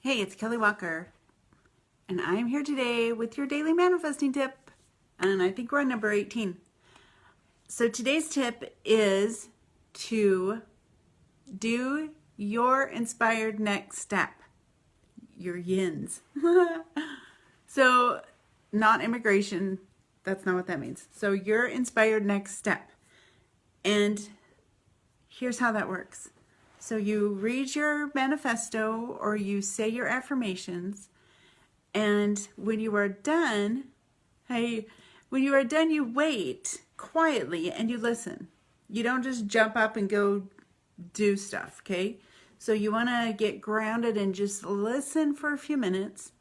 Hey, it's Kelly Walker, and I'm here today with your daily manifesting tip, and I think we're on number 18. So today's tip is to do your inspired next step, your yins. So, not immigration, that's not what that means. So, your inspired next step. And here's how that works. So, you read your manifesto or you say your affirmations. And when you are done, you wait quietly and you listen. You don't just jump up and go do stuff, okay? So you want to get grounded and just listen for a few minutes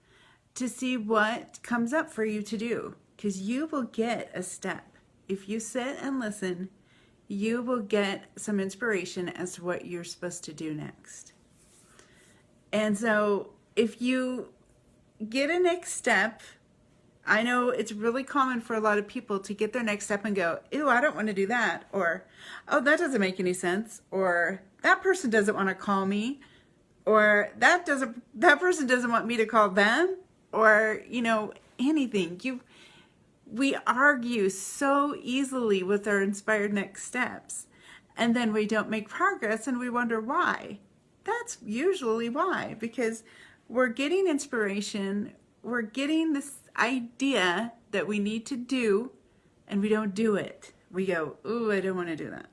to see what comes up for you to do, because you will get a step. If you sit and listen, you will get some inspiration as to what you're supposed to do next. And so if you get a next step, I know it's really common for a lot of people to get their next step and go, ew, I don't want to do that. Or, oh, that doesn't make any sense. Or that person doesn't want to call me. Or that person doesn't want me to call them. Or, anything. We argue so easily with our inspired next steps. And then we don't make progress and we wonder why. That's usually why, because we're getting inspiration, we're getting this idea that we need to do, and we don't do it. We go, ooh, I don't want to do that.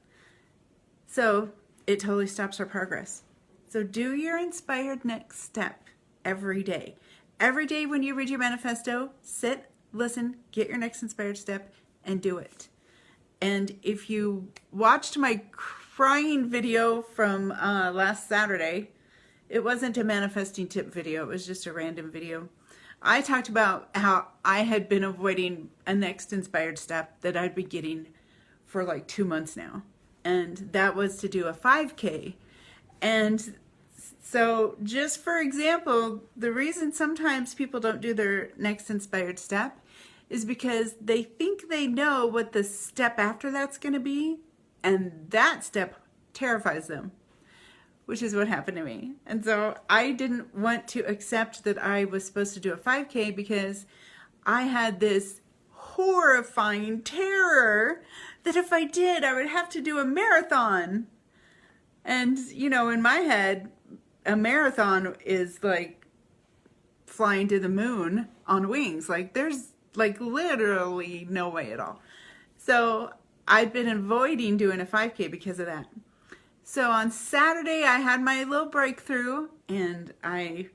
So it totally stops our progress. So do your inspired next step every day. Every day when you read your manifesto, sit, listen, get your next inspired step, and do it. And if you watched my crying video from last Saturday, it wasn't a manifesting tip video, it was just a random video. I talked about how I had been avoiding a next inspired step that I'd been getting for like 2 months now. And that was to do a 5K. And so just for example, the reason sometimes people don't do their next inspired step is because they think they know what the step after that's going to be, and that step terrifies them, which is what happened to me. And so I didn't want to accept that I was supposed to do a 5K because I had this horrifying terror that if I did, I would have to do a marathon. And, in my head, a marathon is like flying to the moon on wings. Like there's literally no way at all. So I've been avoiding doing a 5K because of that. So on Saturday, I had my little breakthrough, and I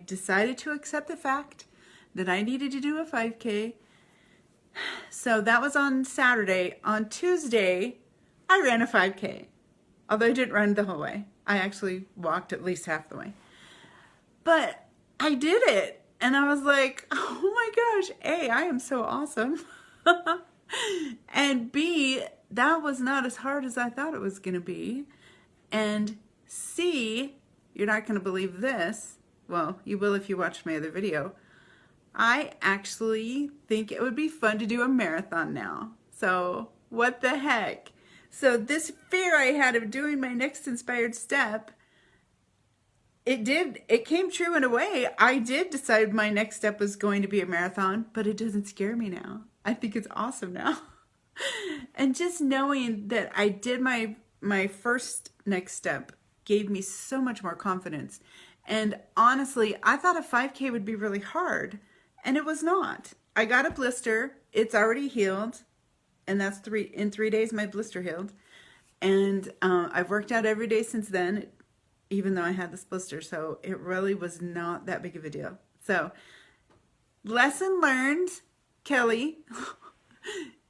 decided to accept the fact that I needed to do a 5K. So that was on Saturday. On Tuesday, I ran a 5K, although I didn't run the whole way. I actually walked at least half the way. But I did it, and I was like, oh my gosh, A, I am so awesome. And B, that was not as hard as I thought it was going to be. And C, you're not going to believe this. Well, you will if you watch my other video. I actually think it would be fun to do a marathon now. So what the heck? So this fear I had of doing my next inspired step, it came true in a way. I did decide my next step was going to be a marathon, but it doesn't scare me now. I think it's awesome now. And just knowing that I did my first next step gave me so much more confidence. And honestly, I thought a 5K would be really hard, and it was not. I got a blister. It's already healed, and that's in 3 days my blister healed. And I've worked out every day since then, even though I had this blister. So it really was not that big of a deal. So lesson learned, Kelly.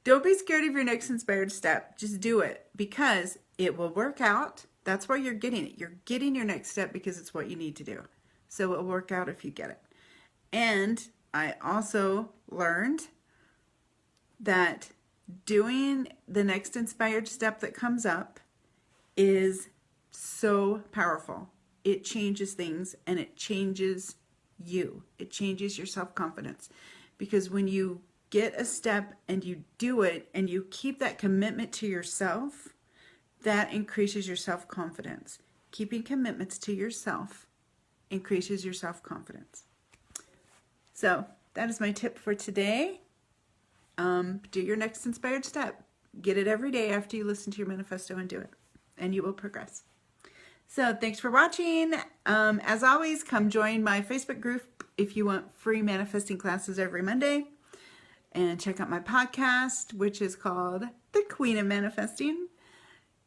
Don't be scared of your next inspired step. Just do it, because it will work out. That's why you're getting it. You're getting your next step because it's what you need to do. So it will work out if you get it. And I also learned that doing the next inspired step that comes up is so powerful. It changes things, and it changes you. It changes your self-confidence, because when you get a step and you do it and you keep that commitment to yourself, that increases your self-confidence. Keeping commitments to yourself increases your self-confidence. So that is my tip for today. Do your next inspired step. Get it every day after you listen to your manifesto and do it, and you will progress. So thanks for watching. As always, come join my Facebook group if you want free manifesting classes every Monday. And check out my podcast, which is called The Queen of Manifesting.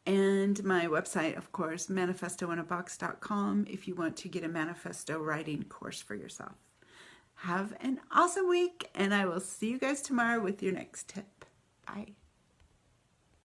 And my website, of course, manifestoinabox.com, if you want to get a manifesto writing course for yourself. Have an awesome week, and I will see you guys tomorrow with your next tip. Bye.